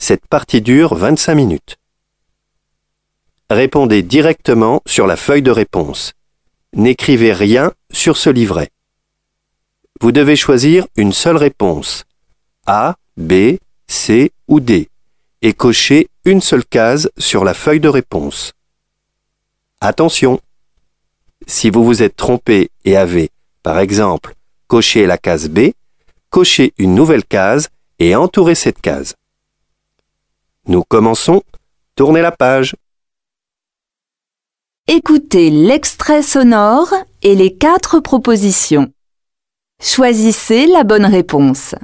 Cette partie dure 25 minutes. Répondez directement sur la feuille de réponse. N'écrivez rien sur ce livret. Vous devez choisir une seule réponse, A, B, C ou D, et cocher une seule case sur la feuille de réponse. Attention! Si vous vous êtes trompé et avez, par exemple, coché la case B, cochez une nouvelle case et entourez cette case. Nous commençons. Tournez la page. Écoutez l'extrait sonore et les 4 propositions. Choisissez la bonne réponse.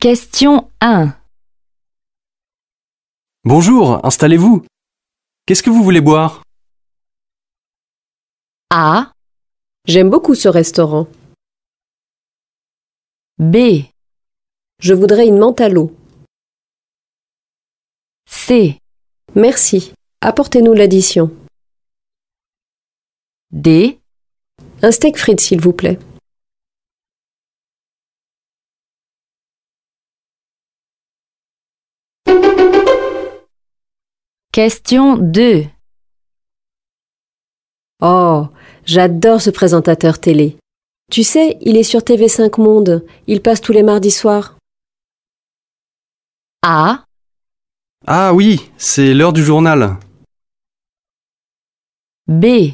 Question 1. Bonjour, installez-vous. Qu'est-ce que vous voulez boire? A, J'aime beaucoup ce restaurant. B, Je voudrais une menthe à l'eau. C, Merci. Apportez-nous l'addition. D, Un steak frites, s'il vous plaît. question 2. Oh, j'adore ce présentateur télé. Tu sais, il est sur TV5 Monde. Il passe tous les mardis soirs. A, Ah oui, c'est l'heure du journal. B,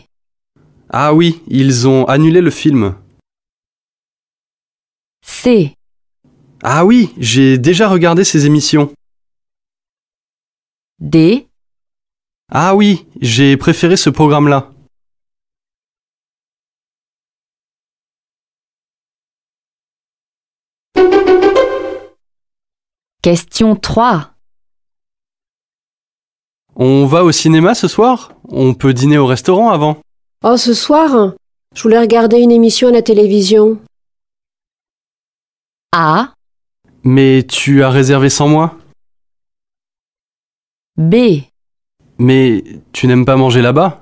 Ah oui, ils ont annulé le film. C, Ah oui, j'ai déjà regardé ces émissions. D, Ah oui, j'ai préféré ce programme-là. question 3. On va au cinéma ce soir? On peut dîner au restaurant avant. Oh, ce soir, je voulais regarder une émission à la télévision. A, Mais tu as réservé sans moi? B, Mais tu n'aimes pas manger là-bas?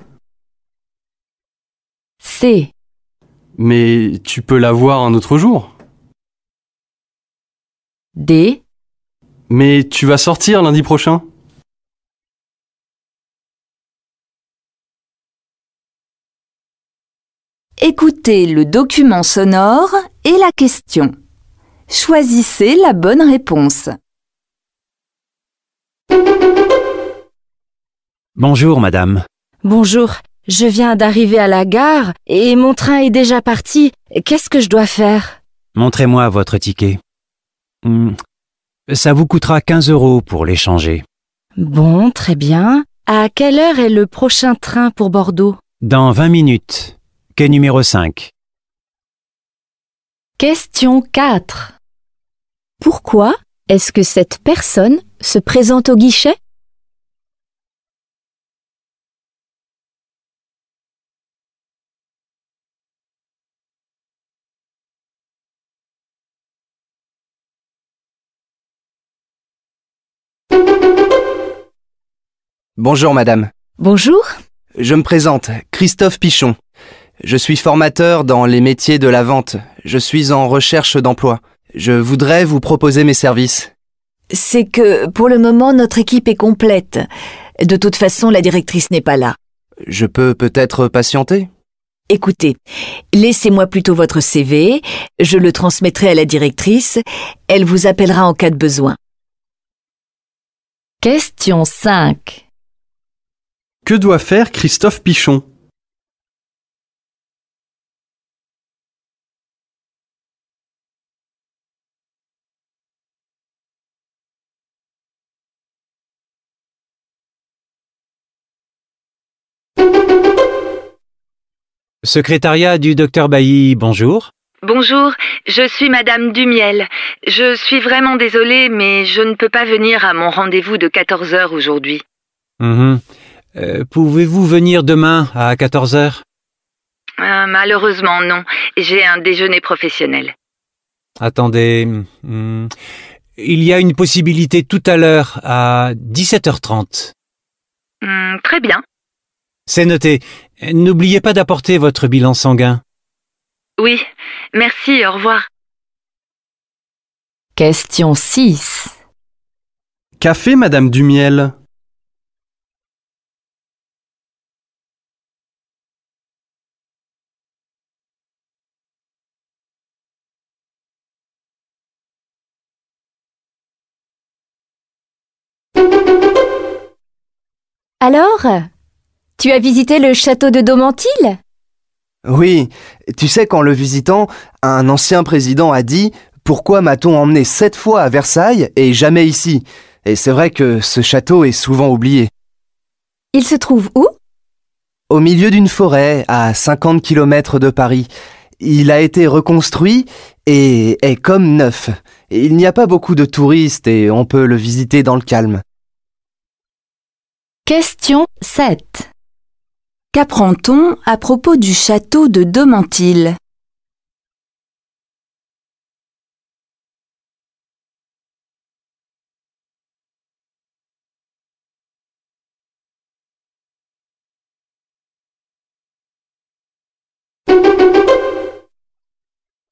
C, Mais tu peux la voir un autre jour? D, Mais tu vas sortir lundi prochain? écoutez le document sonore et la question. Choisissez la bonne réponse. Bonjour, madame. Bonjour, je viens d'arriver à la gare et mon train est déjà parti. Qu'est-ce que je dois faire? Montrez-moi votre ticket. Ça vous coûtera 15 € pour l'échanger. Bon, très bien. À quelle heure est le prochain train pour Bordeaux? Dans 20 minutes. Quai numéro 5. Question 4. Pourquoi est-ce que cette personne se présente au guichet? Bonjour madame. Bonjour. Je me présente, Christophe Pichon. Je suis formateur dans les métiers de la vente. Je suis en recherche d'emploi. Je voudrais vous proposer mes services. C'est que, pour le moment, notre équipe est complète. De toute façon, la directrice n'est pas là. Je peux peut-être patienter? Écoutez, laissez-moi plutôt votre CV, je le transmettrai à la directrice, elle vous appellera en cas de besoin. Question 5. Que doit faire Christophe Pichon? Secrétariat du docteur Bailly, bonjour. Bonjour, je suis Madame Dumiel. Je suis vraiment désolée, mais je ne peux pas venir à mon rendez-vous de 14 h aujourd'hui. Pouvez-vous venir demain à 14 h? Malheureusement, non. J'ai un déjeuner professionnel. Attendez. Il y a une possibilité tout à l'heure à 17h30. Très bien. C'est noté. N'oubliez pas d'apporter votre bilan sanguin. Oui, merci, au revoir. Question 6. Qu'a fait Madame Dumiel? Alors, tu as visité le château de Domantil? Oui, tu sais qu'en le visitant, un ancien président a dit « Pourquoi m'a-t-on emmené 7 fois à Versailles et jamais ici ?» Et c'est vrai que ce château est souvent oublié. Il se trouve où? Au milieu d'une forêt, à 50 km de Paris. Il a été reconstruit et est comme neuf. Il n'y a pas beaucoup de touristes et on peut le visiter dans le calme. Question 7. Qu'apprend-on à propos du château de Domantil?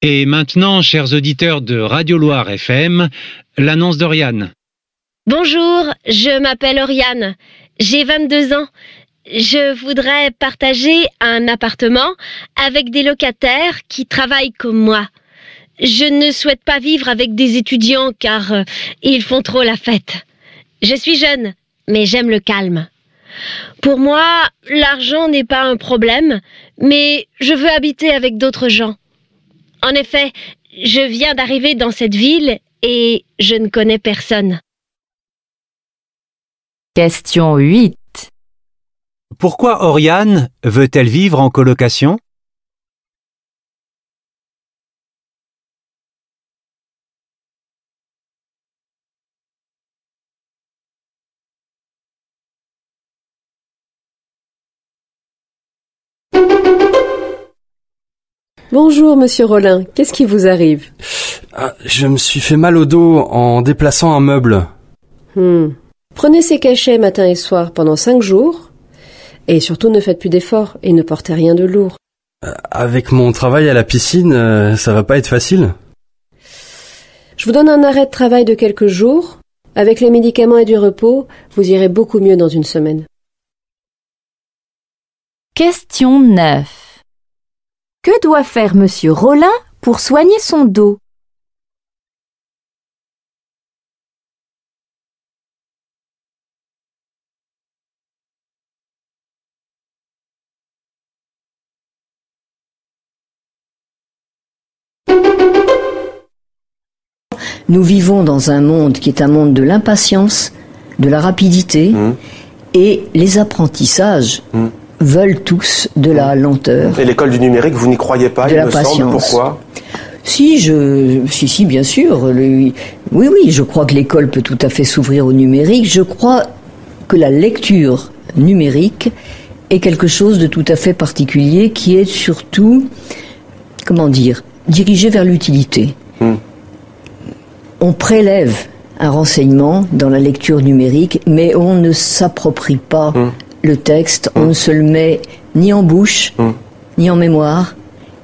Et maintenant, chers auditeurs de Radio Loire FM, l'annonce d'Oriane. Bonjour, je m'appelle Oriane. J'ai 22 ans. Je voudrais partager un appartement avec des locataires qui travaillent comme moi. Je ne souhaite pas vivre avec des étudiants car ils font trop la fête. Je suis jeune, mais j'aime le calme. Pour moi, l'argent n'est pas un problème, mais je veux habiter avec d'autres gens. En effet, je viens d'arriver dans cette ville et je ne connais personne. Question 8. Pourquoi Oriane veut-elle vivre en colocation? Bonjour, monsieur Rollin. Qu'est-ce qui vous arrive? Je me suis fait mal au dos en déplaçant un meuble. Prenez ces cachets matin et soir pendant 5 jours. Et surtout, ne faites plus d'efforts et ne portez rien de lourd. Avec mon travail à la piscine, ça va pas être facile. Je vous donne un arrêt de travail de quelques jours. Avec les médicaments et du repos, vous irez beaucoup mieux dans une semaine. Question 9. Que doit faire monsieur Rollin pour soigner son dos? Nous vivons dans un monde qui est un monde de l'impatience, de la rapidité, et les apprentissages veulent tous de la lenteur. Et l'école du numérique, vous n'y croyez pas, il me semble, pourquoi? Si, bien sûr. Oui, je crois que l'école peut tout à fait s'ouvrir au numérique. Je crois que la lecture numérique est quelque chose de tout à fait particulier qui est surtout, dirigé vers l'utilité. On prélève un renseignement dans la lecture numérique, mais on ne s'approprie pas le texte, on ne se le met ni en bouche, ni en mémoire.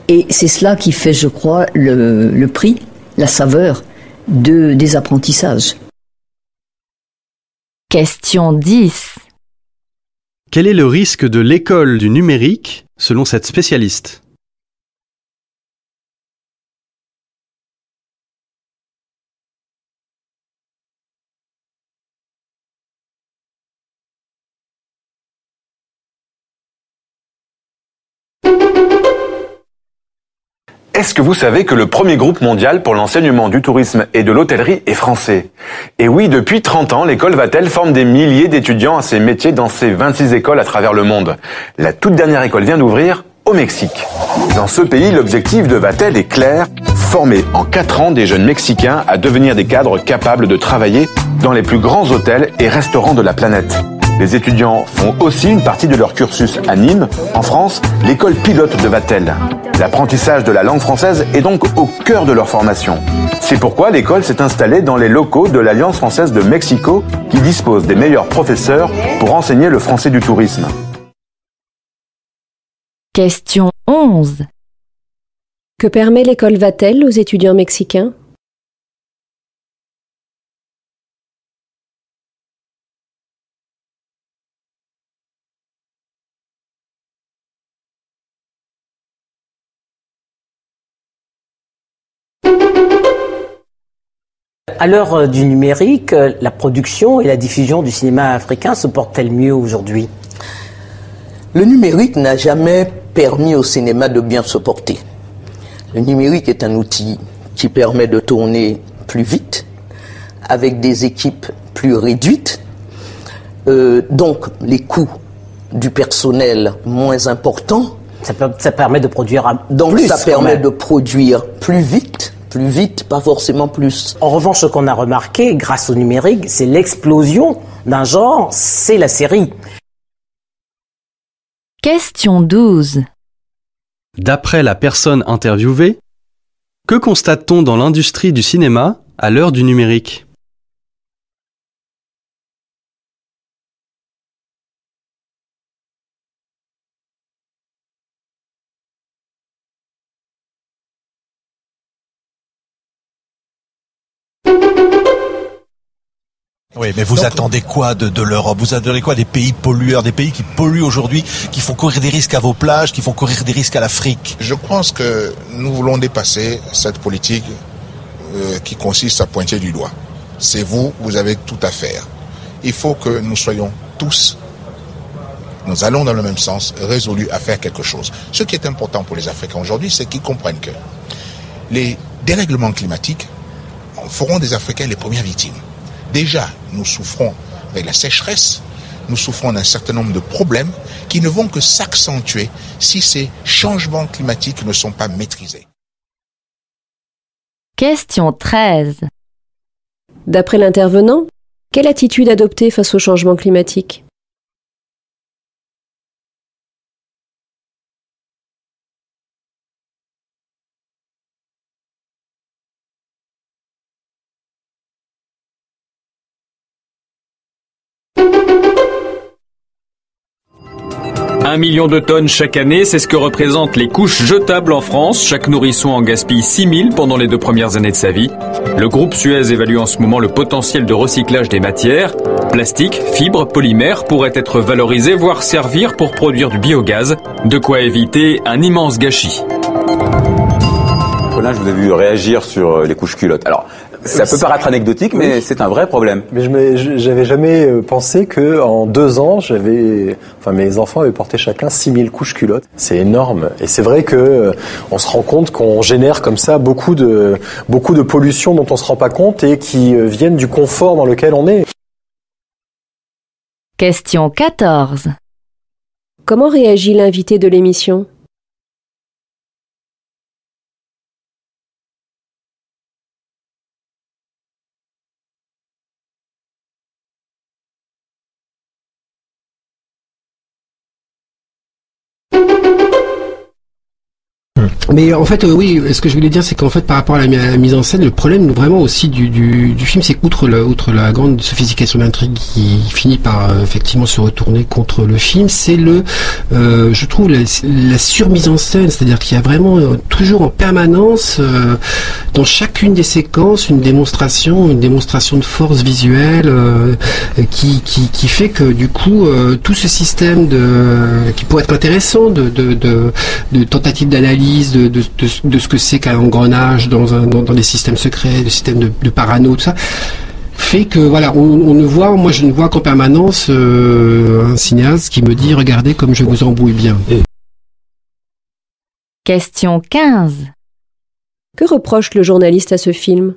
Et c'est cela qui fait, je crois, le prix, la saveur des apprentissages. Question 10. Quel est le risque de l'école du numérique, selon cette spécialiste? Est-ce que vous savez que le premier groupe mondial pour l'enseignement du tourisme et de l'hôtellerie est français? Et oui, depuis 30 ans, l'école Vatel forme des milliers d'étudiants à ces métiers dans ses 26 écoles à travers le monde. La toute dernière école vient d'ouvrir au Mexique. Dans ce pays, l'objectif de Vatel est clair, former en 4 ans des jeunes Mexicains à devenir des cadres capables de travailler dans les plus grands hôtels et restaurants de la planète. Les étudiants font aussi une partie de leur cursus à Nîmes, en France, l'école pilote de Vatel. L'apprentissage de la langue française est donc au cœur de leur formation. C'est pourquoi l'école s'est installée dans les locaux de l'Alliance française de Mexico, qui dispose des meilleurs professeurs pour enseigner le français du tourisme. Question 11. Que permet l'école Vatel aux étudiants mexicains? À l'heure du numérique, la production et la diffusion du cinéma africain se portent-elles mieux aujourd'hui? Le numérique n'a jamais permis au cinéma de bien se porter. Le numérique est un outil qui permet de tourner plus vite, avec des équipes plus réduites, donc les coûts du personnel moins importants. Ça permet de produire donc plus. Ça permet de produire plus vite, pas forcément plus. En revanche, ce qu'on a remarqué grâce au numérique, c'est l'explosion d'un genre, c'est la série. Question 12. D'après la personne interviewée, que constate-t-on dans l'industrie du cinéma à l'heure du numérique? Oui, mais vous attendez quoi de l'Europe? Vous attendez quoi des pays pollueurs, des pays qui polluent aujourd'hui, qui font courir des risques à vos plages, qui font courir des risques à l'Afrique? Je pense que nous voulons dépasser cette politique qui consiste à pointer du doigt. C'est vous avez tout à faire. Il faut que nous soyons tous, nous allons dans le même sens, résolus à faire quelque chose. Ce qui est important pour les Africains aujourd'hui, c'est qu'ils comprennent que les dérèglements climatiques feront des Africains les premières victimes. Déjà, nous souffrons avec la sécheresse, nous souffrons d'un certain nombre de problèmes qui ne vont que s'accentuer si ces changements climatiques ne sont pas maîtrisés. Question 13. D'après l'intervenant, quelle attitude adopter face au changement climatique? Un million de tonnes chaque année, c'est ce que représentent les couches jetables en France. Chaque nourrisson en gaspille 6000 pendant les 2 premières années de sa vie. Le groupe Suez évalue en ce moment le potentiel de recyclage des matières. Plastique, fibres, polymères pourraient être valorisés, voire servir pour produire du biogaz. De quoi éviter un immense gâchis. Colin, je vous ai vu réagir sur les couches culottes. Alors, ça peut paraître anecdotique, mais oui, c'est un vrai problème. Mais j'avais jamais pensé que en 2 ans, mes enfants avaient porté chacun 6000 couches culottes. C'est énorme. Et c'est vrai que on se rend compte qu'on génère comme ça beaucoup de pollution dont on se rend pas compte et qui viennent du confort dans lequel on est. Question 14. Comment réagit l'invité de l'émission? Mais en fait, oui, ce que je voulais dire, c'est qu'en fait, par rapport à la mise en scène, le problème vraiment aussi du film, c'est qu'outre la grande sophistication d'intrigue qui finit par effectivement se retourner contre le film, c'est je trouve la surmise en scène, c'est-à-dire qu'il y a vraiment toujours en permanence dans chacune des séquences une démonstration de force visuelle qui fait que du coup tout ce système qui pourrait être intéressant de tentative d'analyse de ce que c'est qu'un engrenage dans des systèmes secrets, des systèmes de parano, tout ça, fait que voilà, moi je ne vois qu'en permanence un cinéaste qui me dit regardez comme je vous embrouille bien. Question 15. Que reproche le journaliste à ce film?